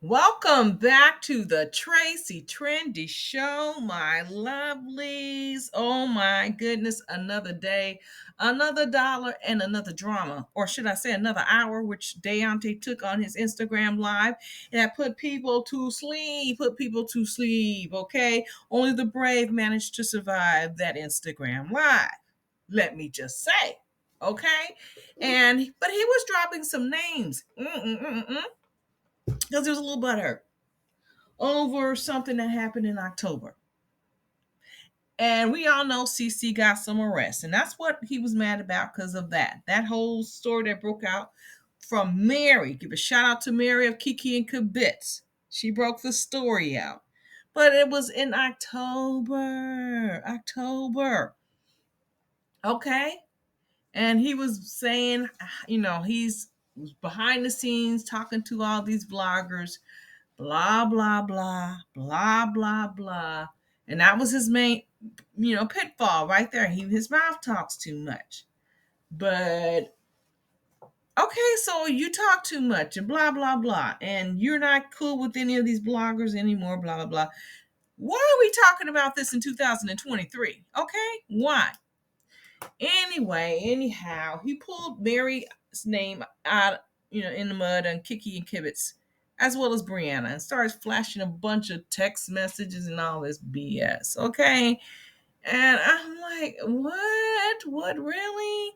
Welcome back to the Tracie Trendy Show, my lovelies. Oh my goodness, another day, another dollar, and another drama. Or should I say another hour, which Daonte took on his Instagram live. That put people to sleep, okay? Only the brave managed to survive that Instagram live. Let me just say, okay? But he was dropping some names. Because he was a little butthurt over something that happened in October. And we all know CeCe got some arrests. And that's what he was mad about because of that. That whole story that broke out from Mary. Give a shout out to Mary of Kiki and Kibitz. She broke the story out. But it was in October. October. Okay. And he was saying, he's behind the scenes talking to all these vloggers, blah blah blah blah blah blah, and that was his main pitfall right there. His mouth talks too much. But okay, so you talk too much and blah blah blah, and you're not cool with any of these bloggers anymore, blah blah blah. Why are we talking about this in 2023? Okay, why? Anyway, anyhow, he pulled Mary's name out, in the mud on Kiki and Kibitz, as well as Brianna, and started flashing a bunch of text messages and all this BS. Okay. And I'm like, what? What really?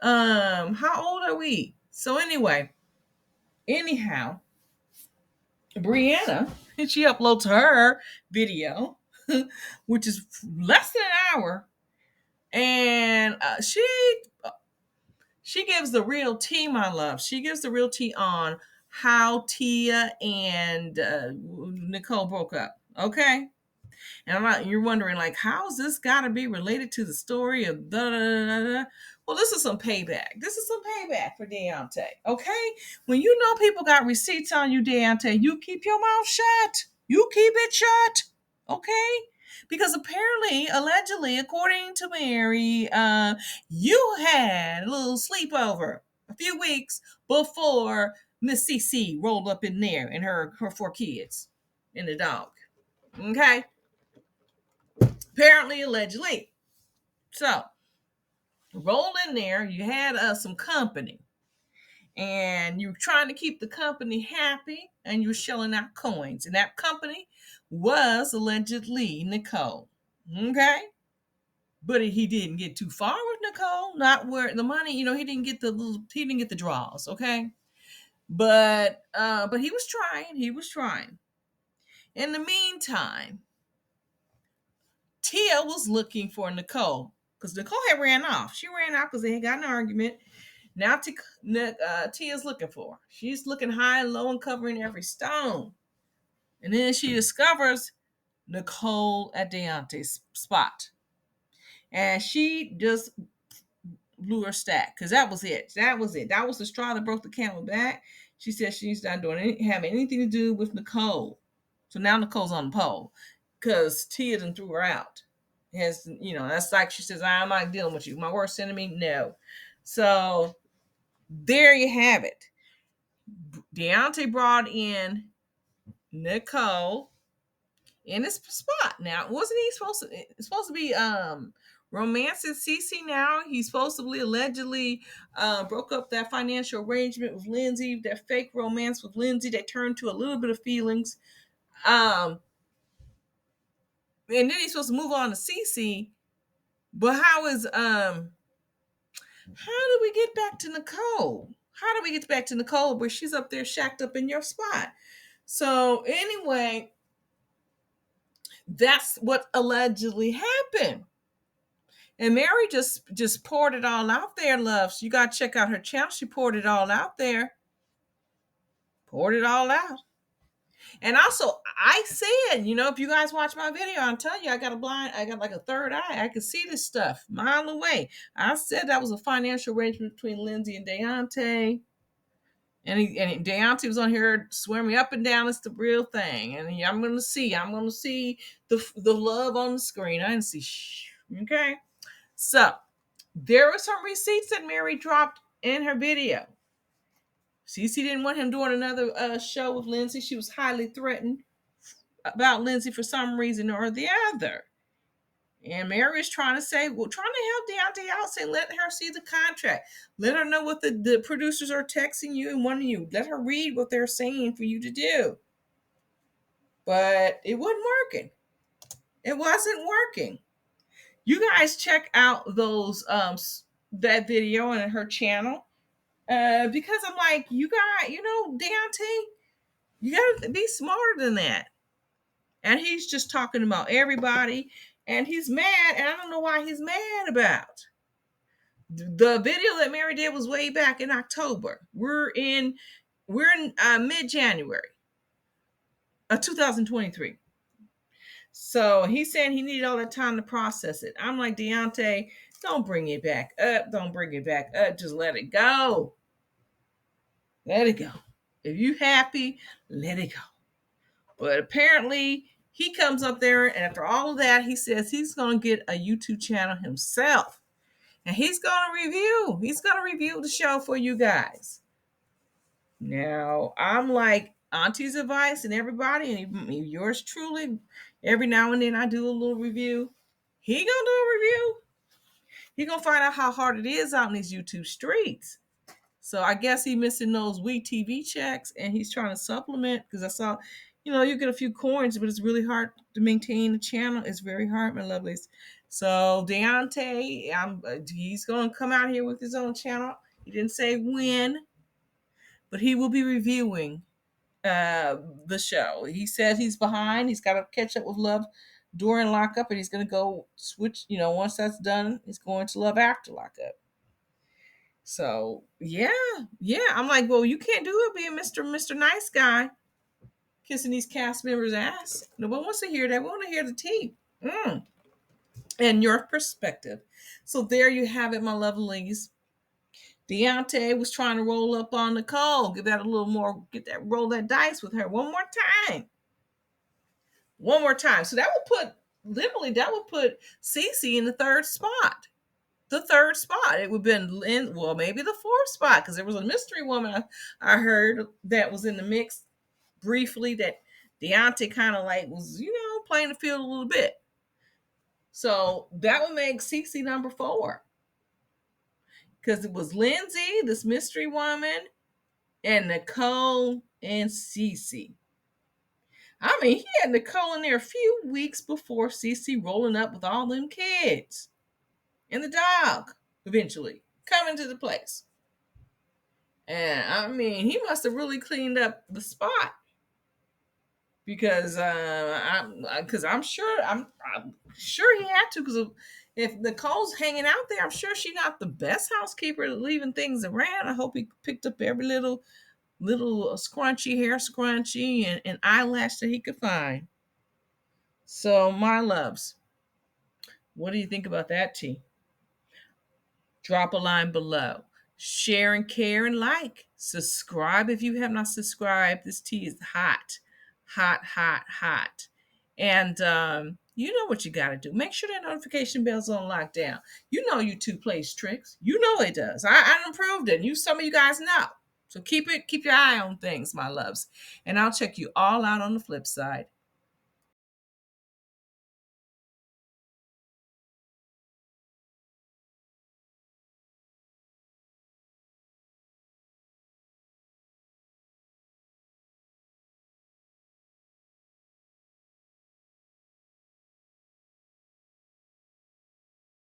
How old are we? So anyway, anyhow, Brianna, she uploads her video, which is less than an hour, and she gives the real tea, my love. She gives the real tea on how Tia and Nicole broke up. Okay. And you're wondering, like, how's this got to be related to the story of da da da da da? Well, this is some payback. This is some payback for Daonte. Okay. When you know people got receipts on you, Daonte, you keep your mouth shut. You keep it shut. Okay. Because apparently, allegedly, according to Mary, you had a little sleepover a few weeks before Miss CeCe rolled up in there and her four kids and the dog. Okay. Apparently, allegedly. So, roll in there. You had some company, and you were trying to keep the company happy, and you were shelling out coins. And that company was allegedly Nicole. Okay. But he didn't get too far with Nicole. Not where the money, he didn't get the draws. Okay. But he was trying. He was trying. In the meantime, Tia was looking for Nicole because Nicole had ran off. She ran out because they had got an argument. Now Tia's looking for her. She's looking high and low and covering every stone. And then she discovers Nicole at Daonte's spot. And she just blew her stack because that was it. That was it. That was the straw that broke the camel back. She said she's not having anything to do with Nicole. So now Nicole's on the pole because Tia done threw her out. That's like she says, I'm not dealing with you. My worst enemy, no. So there you have it. Daonte brought in Nicole in his spot. Now, wasn't he supposed to be romancing CeCe now? He supposedly allegedly broke up that financial arrangement with Lindsay, that fake romance with Lindsay that turned to a little bit of feelings. And then he's supposed to move on to CeCe. But how do we get back to Nicole? How do we get back to Nicole where she's up there shacked up in your spot? So anyway, that's what allegedly happened. And Mary just poured it all out there, loves. You got to check out her channel. She poured it all out there. Poured it all out. And also, I said, if you guys watch my video, I'll tell you, I got like a third eye. I could see this stuff a mile away. I said that was a financial arrangement between Lindsay and Daonte. And Daonte was on here swearing up and down it's the real thing. And I'm gonna see the love on the screen. I didn't see okay. So there were some receipts that Mary dropped in her video. CeCe didn't want him doing another show with Lindsay. She was highly threatened about Lindsay for some reason or the other. And Mary is trying to say, well, trying to help Daonte out, say, let her see the contract. Let her know what the producers are texting you and wanting you. Let her read what they're saying for you to do. But it wasn't working. It wasn't working. You guys check out those that video on her channel. Because I'm like, you got, Daonte, you gotta be smarter than that. And he's just talking about everybody, and he's mad, and I don't know why he's mad about. The video that Mary did was way back in October. We're in mid-January of 2023. So he's saying he needed all that time to process it. I'm like, Daonte, don't bring it back up. Don't bring it back up. Just let it go. Let it go. If you happy, let it go. But apparently he comes up there, and after all of that, he says he's going to get a YouTube channel himself. And he's going to review the show for you guys. Now, I'm like Auntie's advice and everybody, and even yours truly, every now and then I do a little review. He going to do a review. He going to find out how hard it is out in these YouTube streets. So I guess he's missing those WeTV checks, and he's trying to supplement, because I saw, you get a few coins, but it's really hard to maintain the channel. It's very hard, my lovelies. So Daonte, he's going to come out here with his own channel. He didn't say when, but he will be reviewing the show. He said he's behind. He's got to catch up with Love during lockup, and he's going to go switch. Once that's done, he's going to Love After Lockup. So yeah. I'm like, well, you can't do it being Mr. Nice Guy, kissing these cast members' ass. Nobody wants to hear that. We want to hear the tea. And your perspective. So there you have it, my lovelies. Daonte was trying to roll up on Nicole. Give that a little more, roll that dice with her one more time. So that would put CeCe in the third spot. It would have been maybe the fourth spot, because there was a mystery woman I heard that was in the mix briefly, that Daonte kind of like was, playing the field a little bit. So that would make CeCe number 4, because it was Lindsay, this mystery woman, and Nicole and CeCe. I mean, he had Nicole in there a few weeks before CeCe rolling up with all them kids and the dog eventually coming to the place. And I mean, he must have really cleaned up the spot, because I'm sure he had to, because if Nicole's hanging out there, I'm sure she's not the best housekeeper leaving things around. I hope he picked up every little scrunchy, hair scrunchy, and eyelash that he could find. So my loves, what do you think about that tea? Drop a line below. Share and care and like. Subscribe if you have not subscribed. This tea is hot. And you know what you got to do. Make sure that notification bell's on lockdown. YouTube plays tricks. It does. I improved it. Some of you guys know. So keep your eye on things, my loves. And I'll check you all out on the flip side.